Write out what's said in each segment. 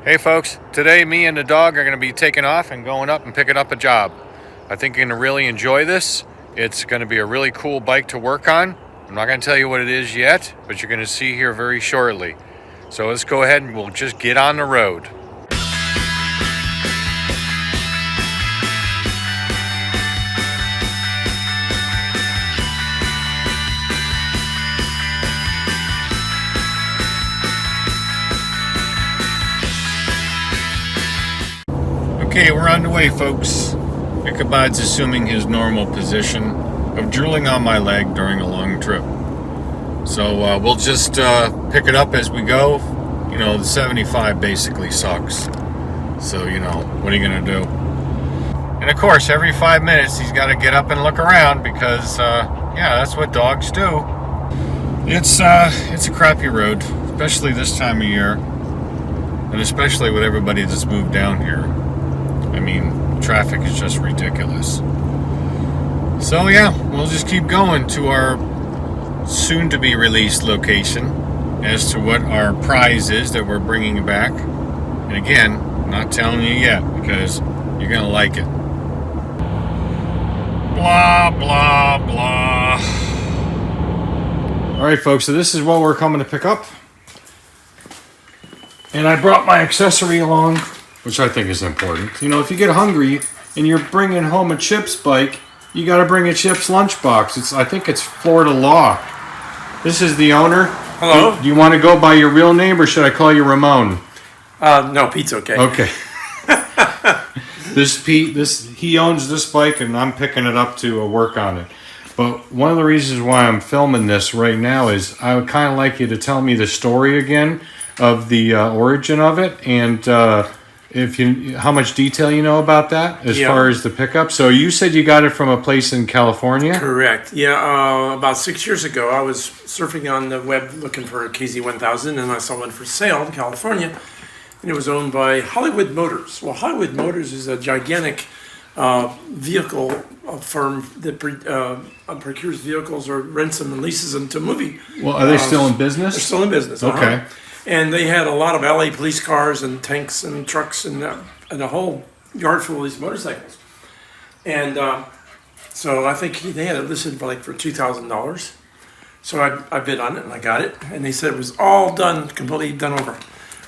Hey folks, today me and the dog are going to be taking off and going up and picking up a job. I think you're going to really enjoy this. It's going to be a really cool bike to work on. I'm not going to tell you what it is yet, but you're going to see here very shortly. So let's go ahead and we'll just get on the road. Okay, we're on the way, folks. Ichabod's assuming his normal position of drooling on my leg during a long trip. So we'll just pick it up as we go. You know, the 75 basically sucks. So, you know, what are you going to do? And of course, every 5 minutes he's got to get up and look around because, yeah, that's what dogs do. It's a crappy road, especially this time of year. And especially with everybody that's moved down here. I mean, traffic is just ridiculous. So yeah, we'll just keep going to our soon-to-be released location as to what our prize is that we're bringing back. And again, I'm not telling you yet because you're gonna like it. Blah, blah, blah. All right, folks, so this is what we're coming to pick up. And I brought my accessory along, which I think is important. You know, if you get hungry and you're bringing home a Chips bike, you got to bring a Chips lunchbox. I think it's Florida law. This is the owner. Hello. Do you want to go by your real name or should I call you Ramon? No, Pete's okay. Okay. He owns this bike and I'm picking it up to work on it. But one of the reasons why I'm filming this right now is I would kind of like you to tell me the story again of the origin of it and how much detail you know about that as far as the pickup. So you said you got it from a place in California? Correct. Yeah, about 6 years ago, I was surfing on the web looking for a KZ1000, and I saw one for sale in California, and it was owned by Hollywood Motors. Well, Hollywood Motors is a gigantic vehicle firm that procures vehicles or rents them and leases them to movie. Well, are they still in business? They're still in business. Okay. And they had a lot of LA police cars and tanks and trucks and a whole yard full of these motorcycles. And so I think they had it listed for $2,000. So I bid on it and I got it. And they said it was all done, completely done over.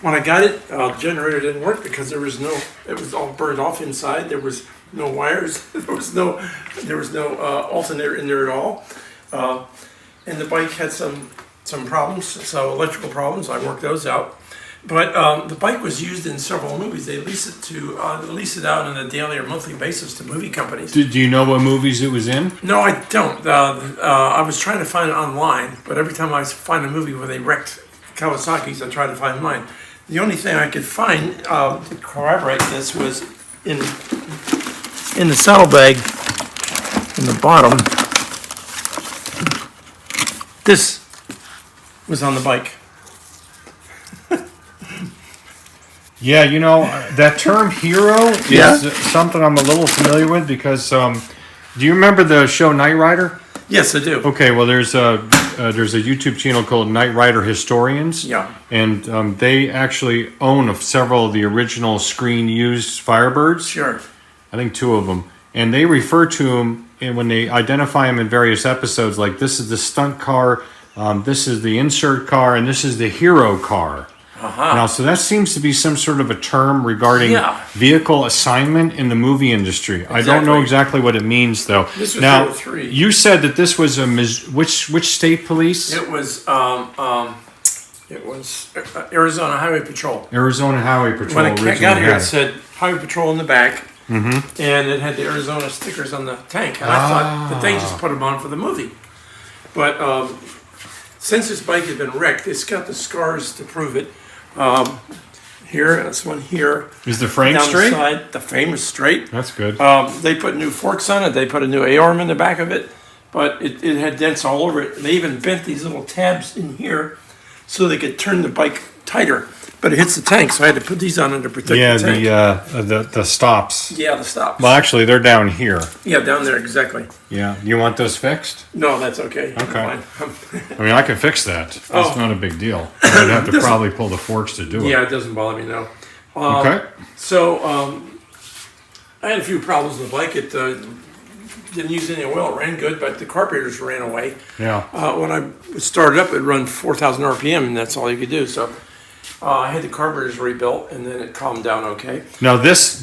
When I got it, the generator didn't work because it was all burned off inside. There was no wires. There was no alternator in there at all. And the bike had some problems, so electrical problems. I worked those out. But the bike was used in several movies. They lease it out on a daily or monthly basis to movie companies. Do you know what movies it was in? No, I don't. I was trying to find it online, but every time I find a movie where they wrecked Kawasaki's, I try to find mine. The only thing I could find to corroborate this was in the saddlebag in the bottom. This was on the bike. Yeah, you know, that term hero is something I'm a little familiar with because, do you remember the show Knight Rider? Yes, I do. Okay, well, there's a YouTube channel called Knight Rider Historians. Yeah. And they actually own several of the original screen-used Firebirds. Sure. I think 2 of them. And they refer to them, and when they identify them in various episodes, like this is the stunt car, this is the insert car, and this is the hero car. Uh-huh. Now, so that seems to be some sort of a term regarding vehicle assignment in the movie industry. Exactly. I don't know exactly what it means, though. This was now, 03. You said that this was which state police? It was Arizona Highway Patrol. Arizona Highway Patrol. When I got here, it said Highway Patrol in the back, mm-hmm. and it had the Arizona stickers on the tank. And I thought that they just put them on for the movie. But since this bike has been wrecked, it's got the scars to prove it. Here, this one here. Is the frame down straight? The side, the frame is straight. That's good. They put new forks on it. They put a new A-arm in the back of it, but it had dents all over it. They even bent these little tabs in here so they could turn the bike tighter. But it hits the tank, so I had to put these on to protect the tank. Yeah, the stops. Yeah, the stops. Well, actually, they're down here. Yeah, down there, exactly. Yeah. You want those fixed? No, that's okay. Okay. I mean, I can fix that. That's not a big deal. I'd have to probably pull the forks to do it. Yeah, it doesn't bother me now. Okay. So I had a few problems with the bike. It didn't use any oil. It ran good, but the carburetors ran away. Yeah. When I started up, it run 4,000 RPM, and that's all you could do. So I had the carburetors rebuilt, and then it calmed down okay. Now this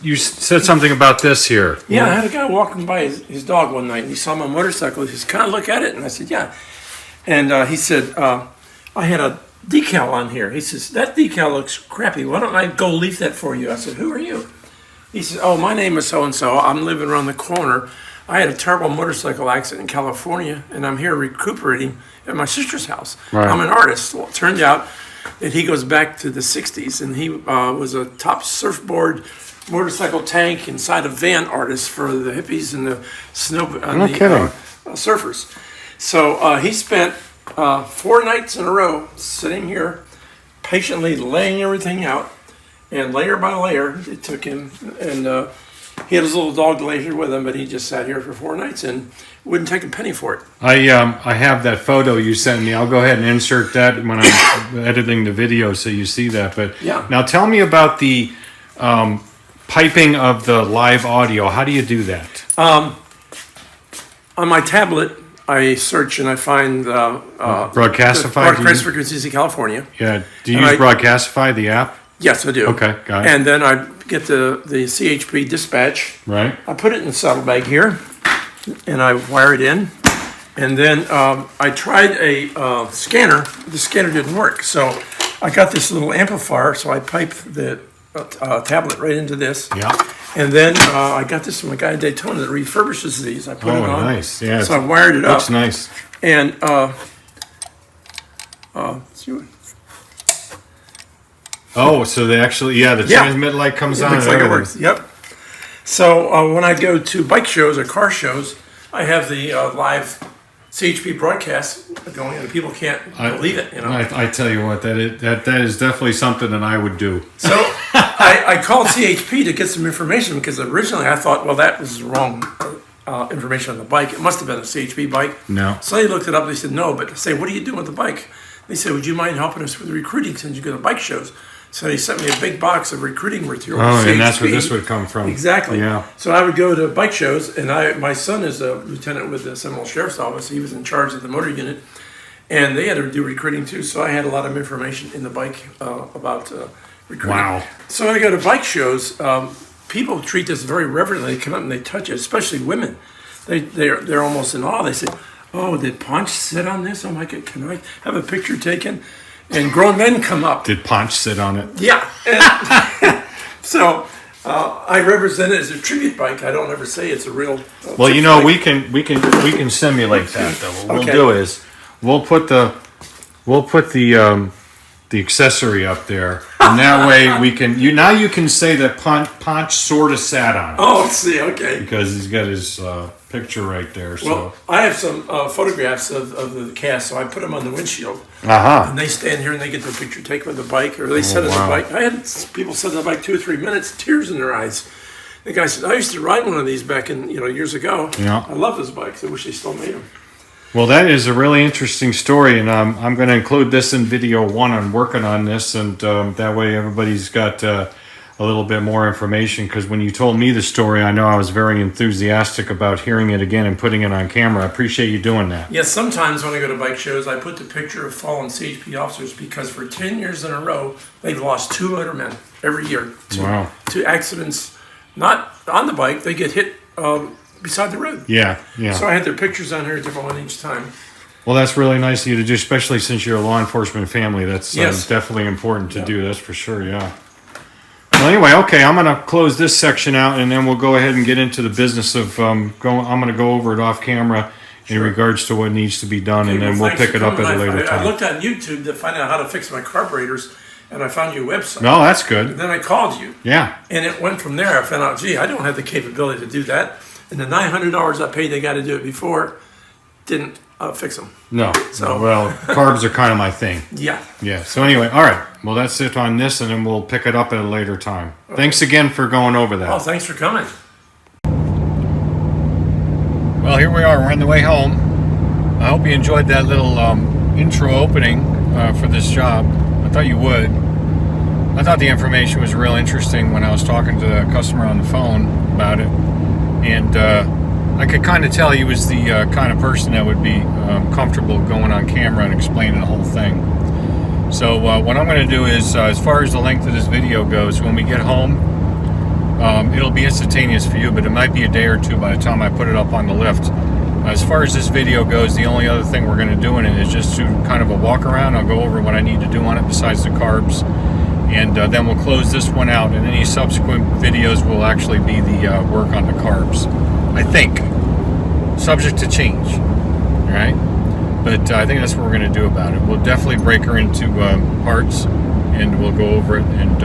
you said something about this here. Yeah, I had a guy walking by his dog one night, and he saw my motorcycle. He says, "Can I look at it?" And I said, "Yeah." And he said, "I had a decal on here." He says, "That decal looks crappy. Why don't I go leaf that for you?" I said, "Who are you?" He says, "Oh, my name is so-and-so. I'm living around the corner. I had a terrible motorcycle accident in California, and I'm here recuperating at my sister's house. Right. I'm an artist." Well, it turned out that he goes back to the 60s, and he was a top surfboard motorcycle tank inside a van artist for the hippies and the surfers. So he spent 4 nights in a row sitting here, patiently laying everything out, and layer by layer, it took him, and he had his little dog later with him, but he just sat here for 4 nights and wouldn't take a penny for it. I have that photo you sent me. I'll go ahead and insert that when I'm editing the video so you see that. But Yeah. Now tell me about the piping of the live audio. How do you do that? On my tablet, I search and I find Broadcastify? Broadcast Frequencies in California. Yeah. Do you And use Broadcastify, the app? Yes, I do. Okay, got it. And then I get the CHP dispatch. Right. I put it in the saddlebag here, and I wire it in. And then I tried a scanner. The scanner didn't work, so I got this little amplifier. So I piped the tablet right into this. Yeah. And then I got this from a guy in Daytona that refurbishes these. I put it on. Nice. Yeah. So I wired it up. Looks nice. And Oh, so they actually, the transmit light comes on. looks and like it everything. works. Yep. So when I go to bike shows or car shows, I have the live CHP broadcast going, and people can't believe it. You know. I tell you what, that is definitely something that I would do. So I called CHP to get some information because originally I thought, well, that was the wrong information on the bike. It must have been a CHP bike. No. So they looked it up. They said no, but I say, what are you doing with the bike? They said, would you mind helping us with recruiting since you go to bike shows? So they sent me a big box of recruiting material. Oh, and that's where this would come from. Exactly. Yeah. So I would go to bike shows, and my son is a lieutenant with the Seminole Sheriff's Office. He was in charge of the motor unit, and they had to do recruiting too. So I had a lot of information in the bike about recruiting. Wow. So when I go to bike shows, people treat this very reverently. They come up and they touch it, especially women. They're almost in awe. They say, "Oh, did Ponch sit on this? Oh my God, can I have a picture taken?" And grown men come up. Did Ponch sit on it? Yeah. So I represent it as a tribute bike. I don't ever say it's a real. Well, you know, we can simulate that though. What we'll Okay. do is we'll put the accessory up there, and that way we can you can say that Ponch sort of sat on it Oh, let's see. Okay. because he's got his picture right there. So Well, I have some photographs of the cast, so I put them on the windshield. And they stand here and they get their picture taken with the bike, or they sit on wow. the bike. I had people sit on the bike 2 or 3 minutes, tears in their eyes. The guy said, "I used to ride one of these back in years ago. Yeah. I love those bikes. I wish they still made them." Well, that is a really interesting story, and I'm going to include this in video 1. I'm working on this, and that way everybody's got a little bit more information, because when you told me the story, I know I was very enthusiastic about hearing it again and putting it on camera. I appreciate you doing that. Yes, sometimes when I go to bike shows, I put the picture of fallen CHP officers because for 10 years in a row, they've lost 2 motormen every year to accidents, not on the bike. They get hit beside the road. Yeah. So I had their pictures on here, a different one each time. Well, that's really nice of you to do, especially since you're a law enforcement family. That's Yes. definitely important to do, that's for sure, yeah. Well, anyway, okay, I'm going to close this section out, and then we'll go ahead and get into the business of I'm going to go over it off camera in regards to what needs to be done, and then we'll Thanks pick for it up at coming. a later I time. looked on YouTube to find out how to fix my carburetors, and I found your website. No, that's good. Then I called you, Yeah. and it went from there. I found out, gee, I don't have the capability to do that. And the $900 I paid, they got to do it before, didn't fix them. No. So- Well, carbs are kind of my thing. Yeah. Yeah. So anyway, all right. Well, that's it on this, and then we'll pick it up at a later time. Thanks again for going over that. Well, thanks for coming. Well, here we are. We're on the way home. I hope you enjoyed that little intro opening for this job. I thought you would. I thought the information was real interesting when I was talking to the customer on the phone about it, and I could kind of tell he was the kind of person that would be comfortable going on camera and explaining the whole thing. So what I'm going to do is, as far as the length of this video goes, when we get home, it'll be instantaneous for you, but it might be a day or two by the time I put it up on the lift. As far as this video goes, the only other thing we're going to do in it is just do kind of a walk around. I'll go over what I need to do on it besides the carbs, and then we'll close this one out, and any subsequent videos will actually be the work on the carbs, I think, subject to change. All right, but I think that's what we're going to do about it. We'll definitely break her into parts, and we'll go over it and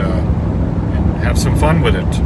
have some fun with it.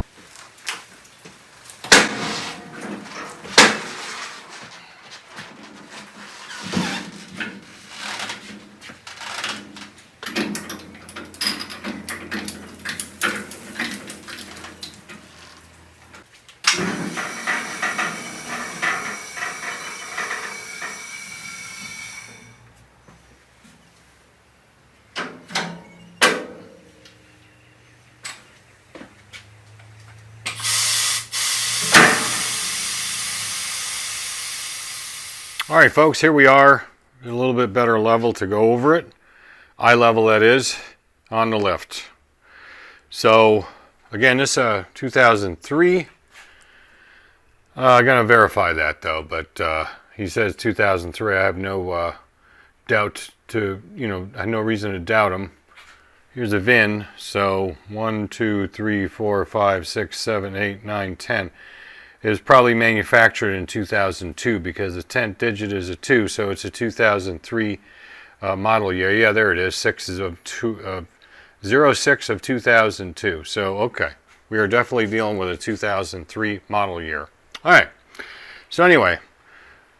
All right, folks, here we are at a little bit better level to go over it. Eye level, that is, on the lift. So, again, this is 2003. I'm going to verify that, though, but he says 2003. I have no doubt to, I have no reason to doubt him. Here's a VIN. So, 1, 2, 3, 4, 5, 6, 7, 8, 9, 10. It was probably manufactured in 2002 because the 10th digit is a 2, so it's a 2003 model year. Yeah, there it is. 06 of 2002. So, okay. We are definitely dealing with a 2003 model year. All right. So, anyway,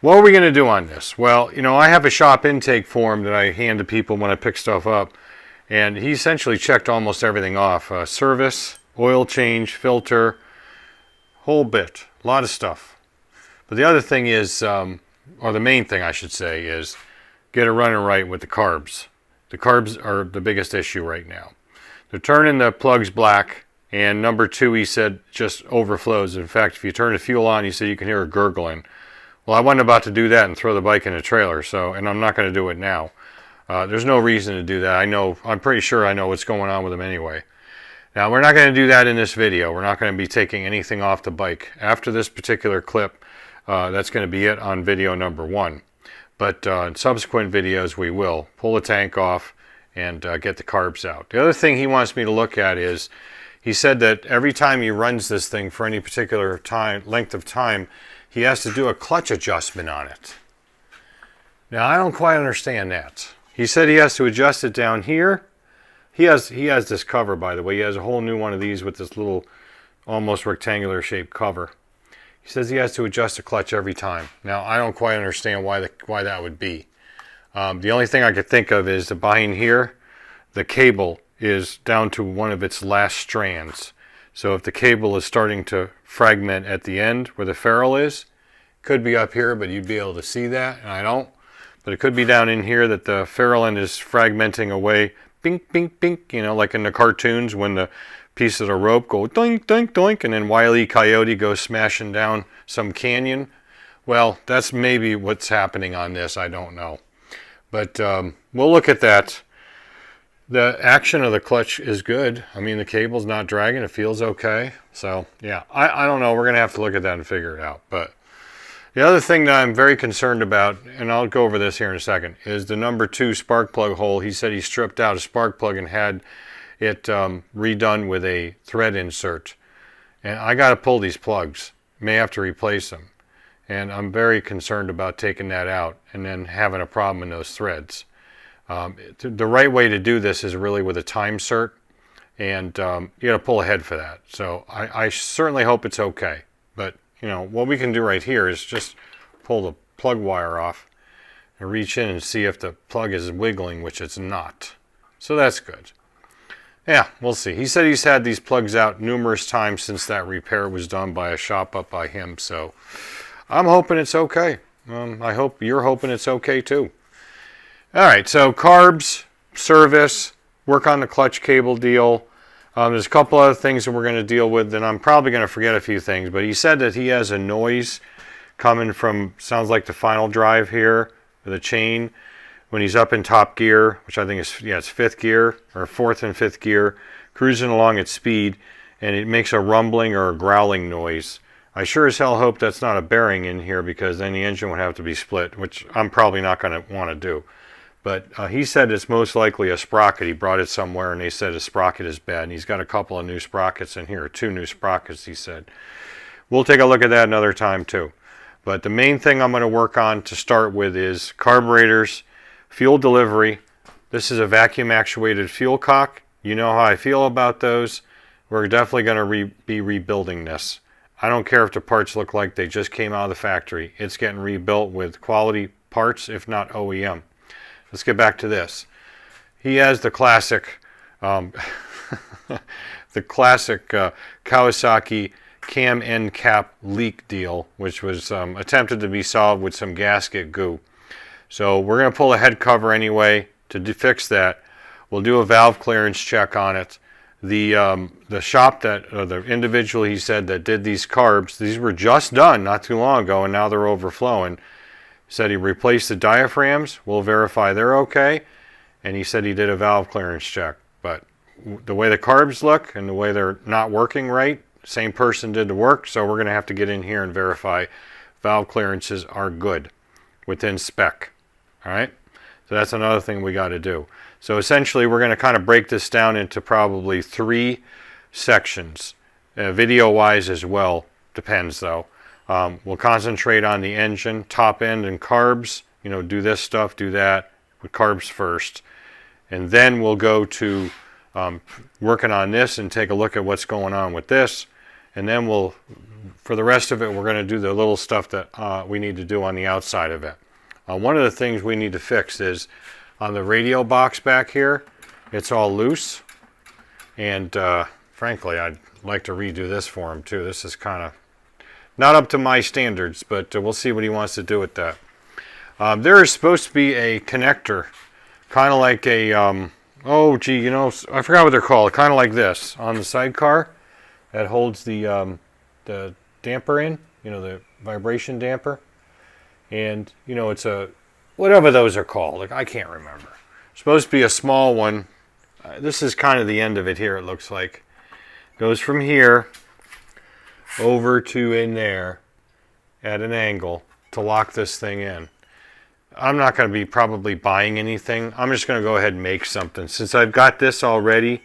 what are we going to do on this? Well, I have a shop intake form that I hand to people when I pick stuff up, and he essentially checked almost everything off. Service, oil change, filter, whole bit. A lot of stuff. But the other thing is, or the main thing I should say, is get it running right with the carbs. The carbs are the biggest issue right now. They're turning the plugs black, and number 2, he said, just overflows. In fact, if you turn the fuel on, he said you can hear it gurgling. Well, I wasn't about to do that and throw the bike in a trailer, and I'm not going to do it now. There's no reason to do that. I'm pretty sure I know what's going on with them anyway. Now, we're not going to do that in this video. We're not going to be taking anything off the bike. After this particular clip, that's going to be it on video number 1. But in subsequent videos, we will pull the tank off and get the carbs out. The other thing he wants me to look at is, he said that every time he runs this thing for any particular length of time, he has to do a clutch adjustment on it. Now, I don't quite understand that. He said he has to adjust it down here. He has this cover, by the way. He has a whole new one of these with this little almost rectangular shaped cover. He says he has to adjust the clutch every time. Now, I don't quite understand why that would be. The only thing I could think of is that behind here, the cable is down to one of its last strands. So if the cable is starting to fragment at the end where the ferrule is, could be up here, but you'd be able to see that, and I don't. But it could be down in here that the ferrule end is fragmenting away. Bink, bink, bink, like in the cartoons when the pieces of rope go doink, doink, doink, and then Wile E. Coyote goes smashing down some canyon. Well, that's maybe what's happening on this. I don't know. But we'll look at that. The action of the clutch is good. I mean, the cable's not dragging. It feels okay. So, yeah, I don't know. We're going to have to look at that and figure it out. But the other thing that I'm very concerned about, and I'll go over this here in a second, is the number 2 spark plug hole. He said he stripped out a spark plug and had it redone with a thread insert. And I got to pull these plugs. May have to replace them. And I'm very concerned about taking that out and then having a problem in those threads. The right way to do this is really with a time cert, and you got to pull ahead for that. So I certainly hope it's okay. But what we can do right here is just pull the plug wire off and reach in and see if the plug is wiggling, which it's not. So that's good. Yeah, we'll see. He said he's had these plugs out numerous times since that repair was done by a shop up by him. So I'm hoping it's okay. I hope you're hoping it's okay too. All right, so carbs, service, work on the clutch cable deal. There's a couple other things that we're going to deal with, and I'm probably going to forget a few things, but he said that he has a noise coming from, sounds like the final drive here, the chain, when he's up in top gear, which I think is, yeah, it's fifth gear, or fourth and fifth gear, cruising along at speed, and it makes a rumbling or a growling noise. I sure as hell hope that's not a bearing in here, because then the engine would have to be split, which I'm probably not going to want to do. But he said it's most likely a sprocket. He brought it somewhere, and they said a sprocket is bad. And he's got a couple of new sprockets in here, 2 new sprockets, he said. We'll take a look at that another time, too. But the main thing I'm going to work on to start with is carburetors, fuel delivery. This is a vacuum-actuated fuel cock. You know how I feel about those. We're definitely going to be rebuilding this. I don't care if the parts look like they just came out of the factory. It's getting rebuilt with quality parts, if not OEM. Let's get back to this. He has the classic, Kawasaki cam end cap leak deal, which was attempted to be solved with some gasket goo. So we're going to pull a head cover anyway to fix that. We'll do a valve clearance check on it. The shop that, or the individual he said that did these carbs, these were just done not too long ago, and now they're overflowing. Said he replaced the diaphragms. We'll verify they're okay. And he said he did a valve clearance check. But the way the carbs look and the way they're not working right, same person did the work, so we're going to have to get in here and verify valve clearances are good within spec. All right? So that's another thing we got to do. So essentially, we're going to kind of break this down into probably 3 sections, video-wise as well. Depends, though. We'll concentrate on the engine, top end, and carbs. You know, do this stuff, do that, with carbs first. And then we'll go to working on this and take a look at what's going on with this. And then we'll, for the rest of it, we're going to do the little stuff that we need to do on the outside of it. One of the things we need to fix is on the radio box back here, it's all loose. And frankly, I'd like to redo this for him too. This is kind of not up to my standards, but we'll see what he wants to do with that. There is supposed to be a connector, kind of like a, oh gee, you know, I forgot what they're called, kind of like this, on the sidecar that holds the damper in, you know, the vibration damper. And, you know, it's a, whatever those are called, like I can't remember. It's supposed to be a small one. This is kind of the end of it here, it looks like. Goes from here over to in there at an angle to lock this thing in. I'm not going to be probably buying anything. I'm just going to go ahead and make something. Since I've got this already,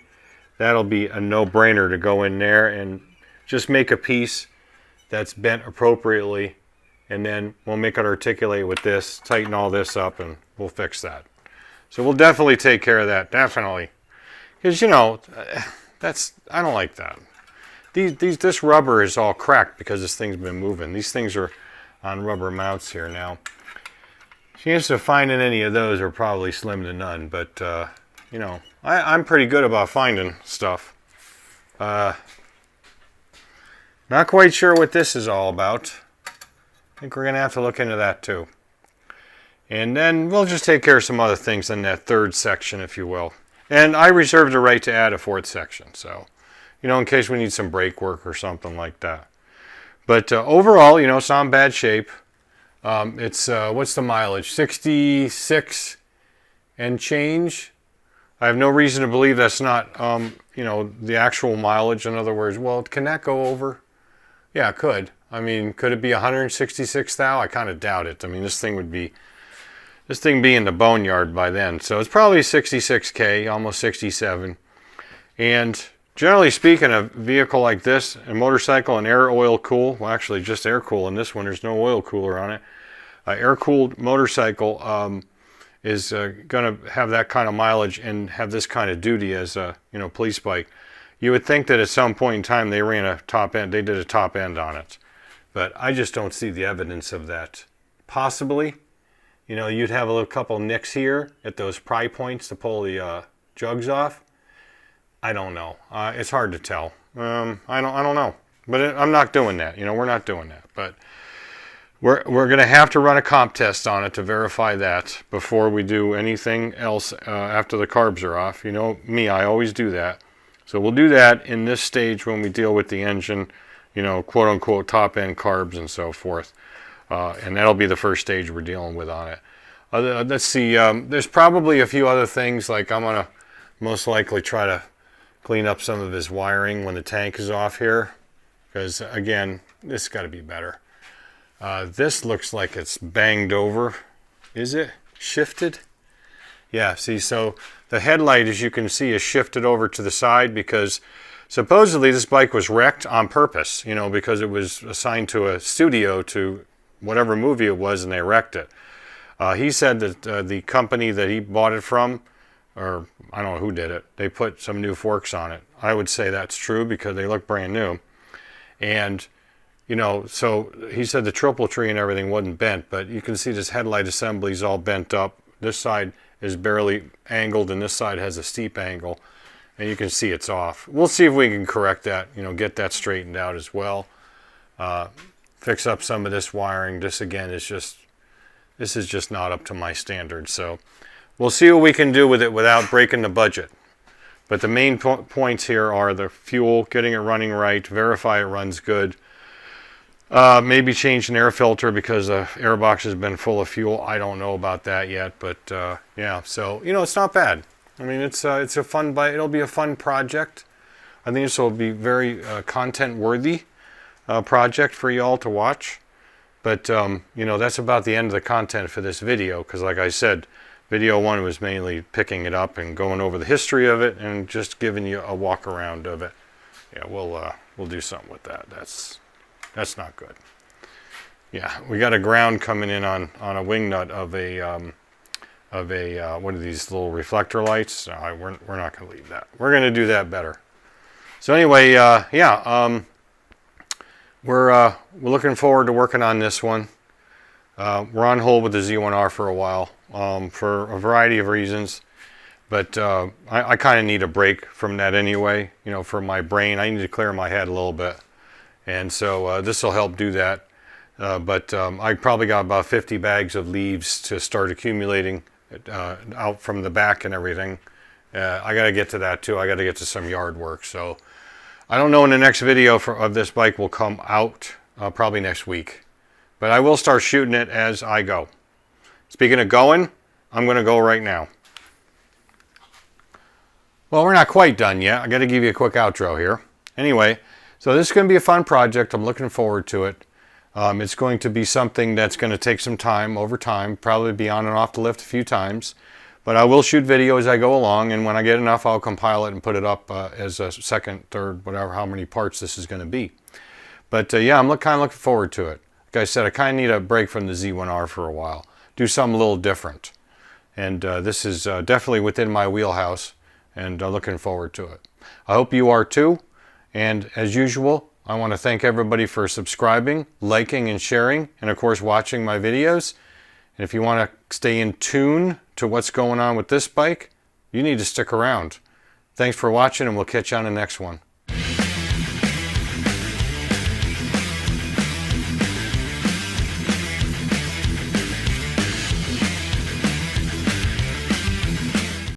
that'll be a no-brainer to go in there and just make a piece that's bent appropriately, and then we'll make it articulate with this, tighten all this up, and we'll fix that. So we'll definitely take care of that, definitely. Because, you know, I don't like that. This rubber is all cracked because this thing's been moving. These things are on rubber mounts here now. Chances of finding any of those are probably slim to none, but you know, I'm pretty good about finding stuff. Not quite sure what this is all about. I think we're going to have to look into that too. And then we'll just take care of some other things in that 3rd section, if you will. And I reserve the right to add a 4th section, so, you know, in case we need some brake work or something like that. But overall, you know, it's not in bad shape. It's, what's the mileage? 66 and change. I have no reason to believe that's not, you know, the actual mileage. In other words, well, can that go over? Yeah, it could. I mean, could it be 166,000? I kind of doubt it. I mean, this thing be in the boneyard by then. So it's probably 66K, almost 67. And generally speaking, a vehicle like this, a motorcycle, an air oil cool, well actually just air cool in this one, there's no oil cooler on it. Air cooled motorcycle is going to have that kind of mileage and have this kind of duty as a, you know, police bike. You would think that at some point in time they ran a top end, they did a top end on it. But I just don't see the evidence of that. Possibly, you know, you'd have a little couple nicks here at those pry points to pull the jugs off. I don't know. It's hard to tell. I don't know. But I'm not doing that. You know, we're not doing that. But we're going to have to run a comp test on it to verify that before we do anything else after the carbs are off. You know me, I always do that. So we'll do that in this stage when we deal with the engine, you know, quote unquote top end carbs and so forth. And that'll be the first stage we're dealing with on it. Let's see, there's probably a few other things, like I'm going to most likely try to clean up some of his wiring when the tank is off here. Because again, this got to be better. This looks like it's banged over. Is it shifted? Yeah, see, so the headlight, as you can see, is shifted over to the side because supposedly this bike was wrecked on purpose, you know, because it was assigned to a studio to whatever movie it was and they wrecked it. He said that the company that he bought it from, or I don't know who did it, they put some new forks on it. I would say that's true because they look brand new. And, you know, so he said the triple tree and everything wasn't bent, but you can see this headlight assembly is all bent up. This side is barely angled and this side has a steep angle. And you can see it's off. We'll see if we can correct that, you know, get that straightened out as well. Fix up some of this wiring. This again is just, this is just not up to my standards. So we'll see what we can do with it without breaking the budget. But the main points here are the fuel, getting it running right, verify it runs good. Maybe change an air filter because the air box has been full of fuel. I don't know about that yet, but yeah. So, you know, it's not bad. I mean, it's a fun bike. It'll be a fun project. I think this will be very content-worthy project for y'all to watch. But, you know, that's about the end of the content for this video because, like I said, video 1 was mainly picking it up and going over the history of it and just giving you a walk around of it. Yeah, we'll do something with that. That's not good. Yeah, we got a ground coming in on a wing nut of a what are these little reflector lights? No, we're not going to leave that. We're going to do that better. So anyway, yeah, we're looking forward to working on this one. We're on hold with the Z1R for a while for a variety of reasons, but I kind of need a break from that anyway. You know, for my brain, I need to clear my head a little bit. And so this will help do that. But I probably got about 50 bags of leaves to start accumulating out from the back and everything. I got to get to that too. I got to get to some yard work. So I don't know when the next video of this bike will come out, probably next week. But I will start shooting it as I go. Speaking of going, I'm going to go right now. Well, we're not quite done yet. I got to give you a quick outro here. Anyway. So this is going to be a fun project. I'm looking forward to it. It's going to be something that's going to take some time over time, probably be on and off the lift a few times. But I will shoot video as I go along, and when I get enough, I'll compile it and put it up as a second, third, whatever, how many parts this is going to be. But yeah, I'm kind of looking forward to it. Like I said, I kind of need a break from the Z1R for a while. Do something a little different. And this is definitely within my wheelhouse, and looking forward to it. I hope you are too. And as usual, I want to thank everybody for subscribing, liking, and sharing, and of course watching my videos. And if you want to stay in tune to what's going on with this bike, you need to stick around. Thanks for watching, and we'll catch you on the next one.